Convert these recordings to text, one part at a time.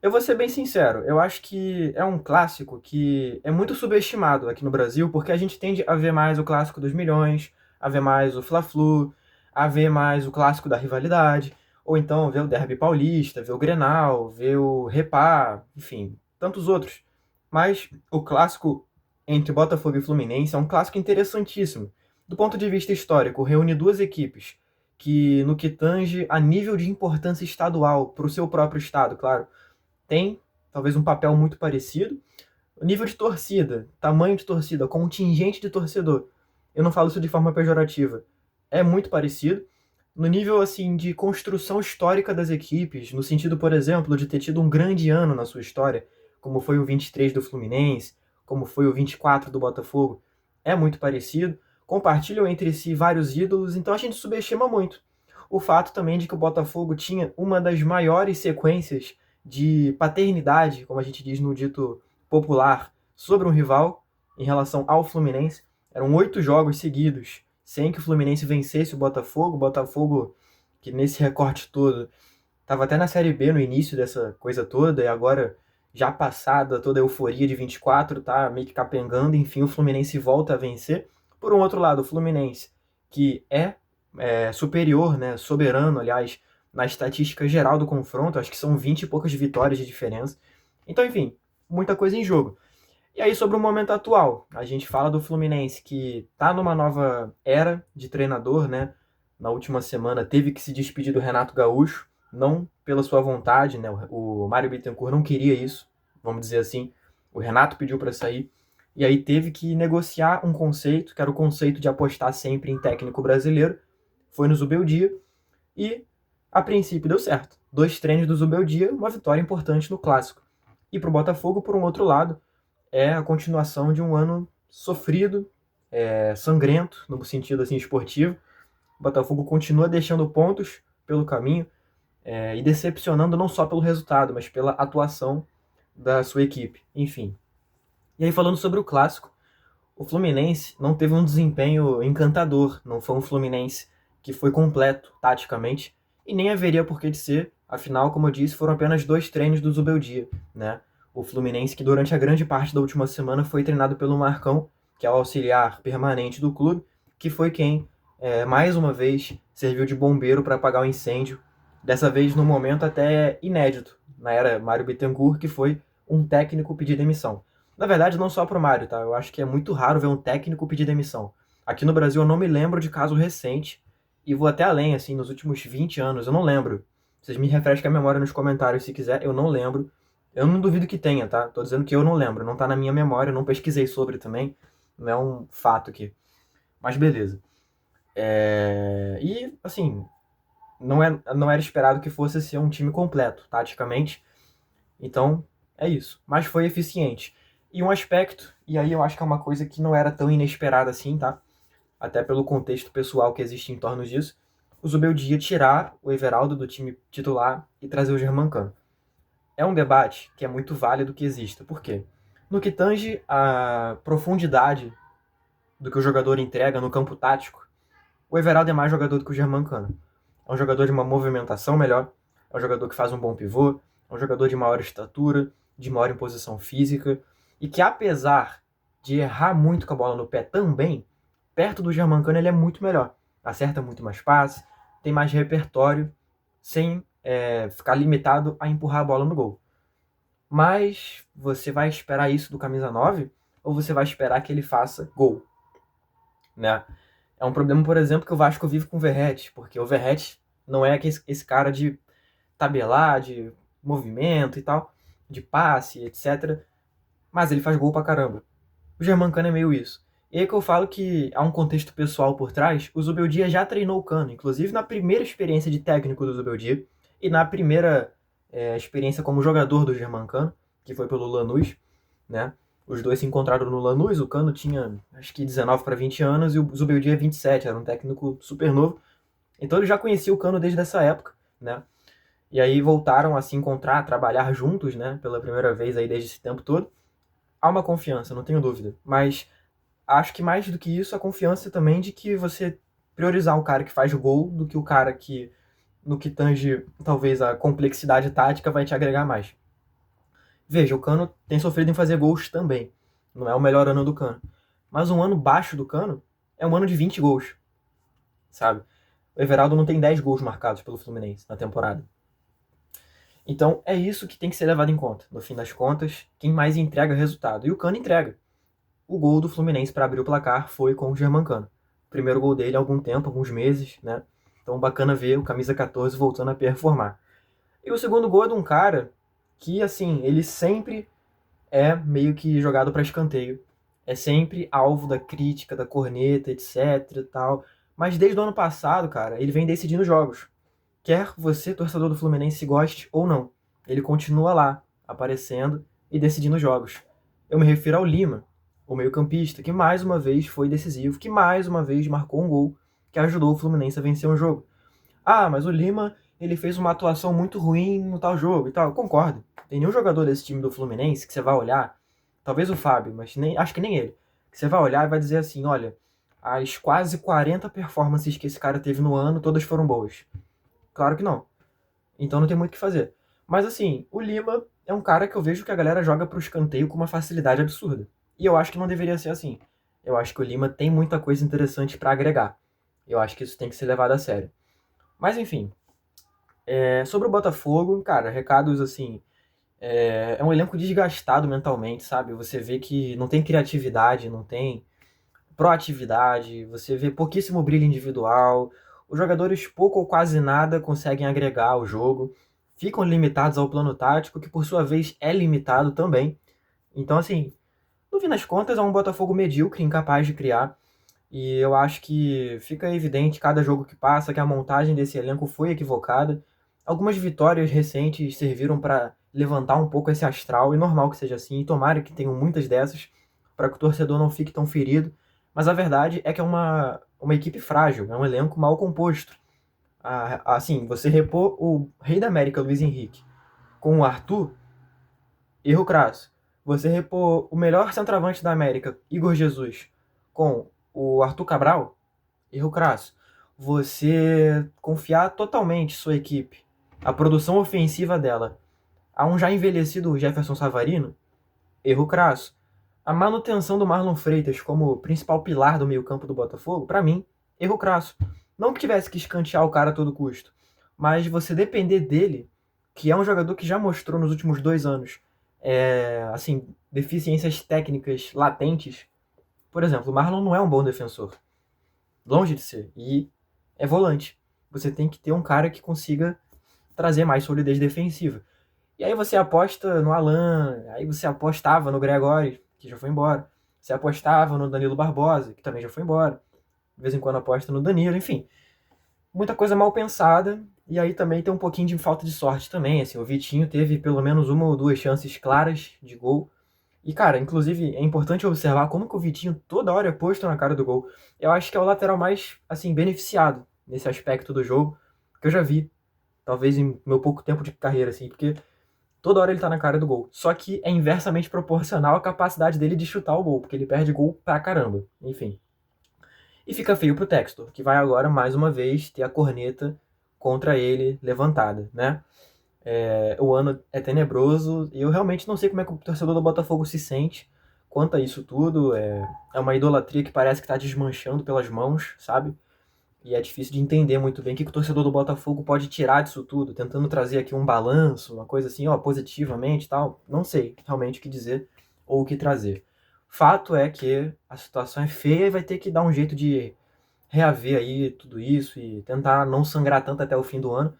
Eu vou ser bem sincero, eu acho que é um clássico que é muito subestimado aqui no Brasil, porque a gente tende a ver mais o clássico dos milhões, a ver mais o Fla-Flu, a ver mais o clássico da rivalidade, ou então ver o Derby Paulista, ver o Grenal, ver o Repá, enfim, tantos outros. Mas o clássico entre Botafogo e Fluminense é um clássico interessantíssimo. Do ponto de vista histórico, reúne duas equipes que, no que tange a nível de importância estadual, para o seu próprio estado, claro, tem talvez um papel muito parecido. O nível de torcida, tamanho de torcida, contingente de torcedor, eu não falo isso de forma pejorativa, é muito parecido. No nível assim de construção histórica das equipes, no sentido, por exemplo, de ter tido um grande ano na sua história, como foi o 23 do Fluminense, como foi o 24 do Botafogo, é muito parecido. Compartilham entre si vários ídolos, então a gente subestima muito. O fato também de que o Botafogo tinha uma das maiores sequências de paternidade, como a gente diz no dito popular, sobre um rival em relação ao Fluminense. Eram 8 jogos seguidos sem que o Fluminense vencesse o Botafogo. O Botafogo, que nesse recorte todo, estava até na Série B no início dessa coisa toda, e agora, já passada toda a euforia de 24, tá meio que capengando. Enfim, o Fluminense volta a vencer. Por um outro lado, o Fluminense, que é superior, né, soberano, aliás, na estatística geral do confronto, acho que são 20 e poucas vitórias de diferença. Então, enfim, muita coisa em jogo. E aí, sobre o momento atual, a gente fala do Fluminense que tá numa nova era de treinador, né? Na última semana teve que se despedir do Renato Gaúcho, não pela sua vontade, né? O Mário Bittencourt não queria isso, vamos dizer assim. O Renato pediu para sair. E aí teve que negociar um conceito, que era o conceito de apostar sempre em técnico brasileiro. Foi no Zubeldia e, a princípio, deu certo. 2 treinos do Zubeldia, uma vitória importante no Clássico. E para o Botafogo, por um outro lado, é a continuação de um ano sofrido, sangrento, no sentido assim esportivo. O Botafogo continua deixando pontos pelo caminho e decepcionando não só pelo resultado, mas pela atuação da sua equipe. Enfim. E aí, falando sobre o clássico, o Fluminense não teve um desempenho encantador, não foi um Fluminense que foi completo taticamente, e nem haveria por que de ser, afinal, como eu disse, foram apenas 2 treinos do Zubeldia, né? O Fluminense, que durante a grande parte da última semana foi treinado pelo Marcão, que é o auxiliar permanente do clube, que foi quem, mais uma vez, serviu de bombeiro para apagar o incêndio, dessa vez num momento até inédito, na era Mário Bittencourt, que foi um técnico pedir demissão. Na verdade, não só pro Mário, tá? Eu acho que é muito raro ver um técnico pedir demissão. Aqui no Brasil eu não me lembro de caso recente, e vou até além, assim, nos últimos 20 anos, eu não lembro. Vocês me refresquem a memória nos comentários se quiser, eu não lembro. Eu não duvido que tenha, tá? Tô dizendo que eu não lembro, não tá na minha memória, eu não pesquisei sobre também, não é um fato aqui. Mas beleza. E, assim, não era esperado que fosse ser um time completo, taticamente, então, é isso. Mas foi eficiente. E um aspecto, e aí eu acho que é uma coisa que não era tão inesperada assim, tá? Até pelo contexto pessoal que existe em torno disso, o Zubeldia tirar o Everaldo do time titular e trazer o Germancano. É um debate que é muito válido que exista. Por quê? No que tange a profundidade do que o jogador entrega no campo tático, o Everaldo é mais jogador do que o Germancano. É um jogador de uma movimentação melhor, é um jogador que faz um bom pivô, é um jogador de maior estatura, de maior imposição física, e que apesar de errar muito com a bola no pé também, perto do Germancano ele é muito melhor. Acerta muito mais passes, tem mais repertório, sem ficar limitado a empurrar a bola no gol. Mas você vai esperar isso do camisa 9 ou você vai esperar que ele faça gol, né? É um problema, por exemplo, que o Vasco vive com o Verratti, porque o Verratti não é esse cara de tabelar, de movimento e tal, de passe, etc. Mas ele faz gol pra caramba. O Germancano é meio isso. E aí que eu falo que há um contexto pessoal por trás, o Zubeldia já treinou o Cano, inclusive na primeira experiência de técnico do Zubeldia e na primeira experiência como jogador do Germancano, que foi pelo Lanús, né? Os dois se encontraram no Lanús, o Cano tinha acho que 19 para 20 anos e o Zubeldia 27, era um técnico super novo. Então ele já conhecia o Cano desde essa época, né? E aí voltaram a se encontrar, a trabalhar juntos, né? Pela primeira vez aí desde esse tempo todo. Há uma confiança, não tenho dúvida. Mas acho que mais do que isso, a confiança também de que você priorizar o cara que faz gol do que o cara que, no que tange talvez a complexidade tática, vai te agregar mais. Veja, o Cano tem sofrido em fazer gols também. Não é o melhor ano do Cano. Mas um ano baixo do Cano é um ano de 20 gols, sabe? O Everaldo não tem 10 gols marcados pelo Fluminense na temporada. Então é isso que tem que ser levado em conta. No fim das contas, quem mais entrega resultado. E o Cano entrega. O gol do Fluminense para abrir o placar foi com o Germancano. O primeiro gol dele há algum tempo, alguns meses, né? Então bacana ver o camisa 14 voltando a performar. E o segundo gol é de um cara que, assim, ele sempre é meio que jogado para escanteio. É sempre alvo da crítica, da corneta, etc e tal. Mas desde o ano passado, cara, ele vem decidindo jogos. Quer você, torcedor do Fluminense, goste ou não. Ele continua lá, aparecendo e decidindo jogos. Eu me refiro ao Lima, o meio-campista, que mais uma vez foi decisivo, que mais uma vez marcou um gol que ajudou o Fluminense a vencer um jogo. Ah, mas o Lima, ele fez uma atuação muito ruim no tal jogo e tal. Eu concordo. Tem nenhum jogador desse time do Fluminense que você vai olhar, talvez o Fábio, mas acho que nem ele, que você vai olhar e vai dizer assim, olha, as quase 40 performances que esse cara teve no ano, todas foram boas. Claro que não. Então não tem muito o que fazer. Mas assim, o Lima é um cara que eu vejo que a galera joga pro escanteio com uma facilidade absurda. E eu acho que não deveria ser assim. Eu acho que o Lima tem muita coisa interessante pra agregar. Eu acho que isso tem que ser levado a sério. Mas enfim, sobre o Botafogo, cara, recados assim. É um elenco desgastado mentalmente, sabe? Você vê que não tem criatividade, não tem proatividade, você vê pouquíssimo brilho individual. Os jogadores pouco ou quase nada conseguem agregar ao jogo, ficam limitados ao plano tático, que por sua vez é limitado também. Então, assim, no fim das contas, é um Botafogo medíocre, incapaz de criar. E eu acho que fica evidente cada jogo que passa que a montagem desse elenco foi equivocada. Algumas vitórias recentes serviram para levantar um pouco esse astral, e normal que seja assim, e tomara que tenham muitas dessas, para que o torcedor não fique tão ferido. Mas a verdade é que é uma equipe frágil, é um elenco mal composto. Assim, você repor o Rei da América, Luiz Henrique, com o Arthur, erro crasso. Você repor o melhor centroavante da América, Igor Jesus, com o Arthur Cabral, erro crasso. Você confiar totalmente sua equipe, a produção ofensiva dela, a um já envelhecido Jefferson Savarino, erro crasso. A manutenção do Marlon Freitas como principal pilar do meio-campo do Botafogo, para mim, erro crasso. Não que tivesse que escantear o cara a todo custo, mas você depender dele, que é um jogador que já mostrou nos últimos 2 anos, assim, deficiências técnicas latentes. Por exemplo, o Marlon não é um bom defensor, longe de ser, e é volante. Você tem que ter um cara que consiga trazer mais solidez defensiva. E aí você aposta no Alan, aí você apostava no Gregório, que já foi embora. Você apostava no Danilo Barbosa, que também já foi embora. De vez em quando aposta no Danilo, enfim. Muita coisa mal pensada. E aí também tem um pouquinho de falta de sorte também. Assim, o Vitinho teve pelo menos uma ou duas chances claras de gol. E, cara, inclusive é importante observar como que o Vitinho toda hora é posto na cara do gol. Eu acho que é o lateral mais, assim, beneficiado nesse aspecto do jogo que eu já vi. Talvez em meu pouco tempo de carreira, assim, porque toda hora ele tá na cara do gol. Só que é inversamente proporcional à capacidade dele de chutar o gol, porque ele perde gol pra caramba. Enfim. E fica feio pro Textor, que vai agora, mais uma vez, ter a corneta contra ele levantada, né? O ano é tenebroso e eu realmente não sei como é que o torcedor do Botafogo se sente quanto a isso tudo. É uma idolatria que parece que tá desmanchando pelas mãos, sabe? E é difícil de entender muito bem o que o torcedor do Botafogo pode tirar disso tudo, tentando trazer aqui um balanço, uma coisa assim, ó, positivamente e tal. Não sei realmente o que dizer ou o que trazer. Fato é que a situação é feia e vai ter que dar um jeito de reaver aí tudo isso e tentar não sangrar tanto até o fim do ano.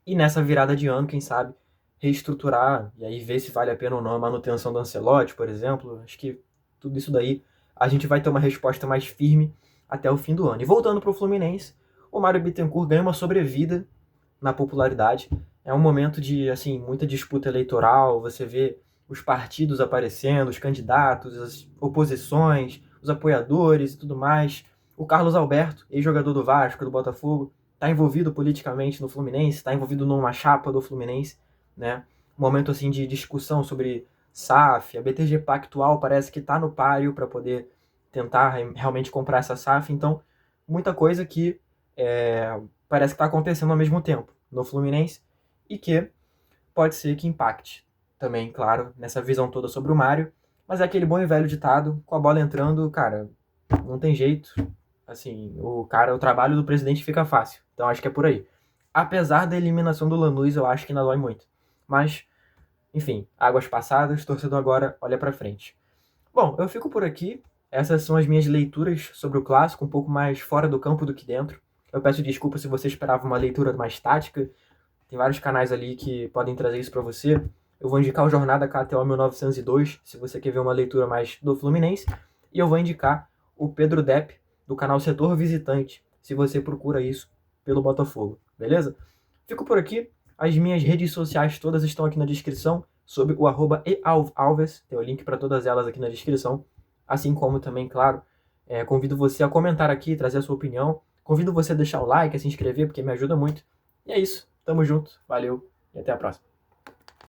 E nessa virada de ano, quem sabe, reestruturar e aí ver se vale a pena ou não a manutenção do Ancelotti, por exemplo. Acho que tudo isso daí a gente vai ter uma resposta mais firme até o fim do ano. E voltando para o Fluminense, o Mário Bittencourt ganha uma sobrevida na popularidade. É um momento de assim muita disputa eleitoral, você vê os partidos aparecendo, os candidatos, as oposições, os apoiadores e tudo mais. O Carlos Alberto, ex-jogador do Vasco, do Botafogo, está envolvido politicamente no Fluminense, está envolvido numa chapa do Fluminense, né? Um momento assim de discussão sobre SAF, a BTG Pactual parece que está no páreo para poder tentar realmente comprar essa SAF, então muita coisa que parece que está acontecendo ao mesmo tempo no Fluminense e que pode ser que impacte também, claro, nessa visão toda sobre o Mário. Mas é aquele bom e velho ditado, com a bola entrando, cara, não tem jeito. Assim, o trabalho do presidente fica fácil. Então acho que é por aí. Apesar da eliminação do Lanús, eu acho que ainda dói muito. Mas, enfim, águas passadas, torcedor agora olha pra frente. Bom, eu fico por aqui. Essas são as minhas leituras sobre o clássico, um pouco mais fora do campo do que dentro. Eu peço desculpa se você esperava uma leitura mais tática. Tem vários canais ali que podem trazer isso pra você. Eu vou indicar o Jornada KTO 1902, se você quer ver uma leitura mais do Fluminense. E eu vou indicar o Pedro Depp, do canal Setor Visitante, se você procura isso pelo Botafogo, beleza? Fico por aqui. As minhas redes sociais todas estão aqui na descrição, sob o @ealves, tem o link para todas elas aqui na descrição. Assim como também, claro, convido você a comentar aqui, trazer a sua opinião. Convido você a deixar o like, a se inscrever, porque me ajuda muito. E é isso. Tamo junto. Valeu e até a próxima.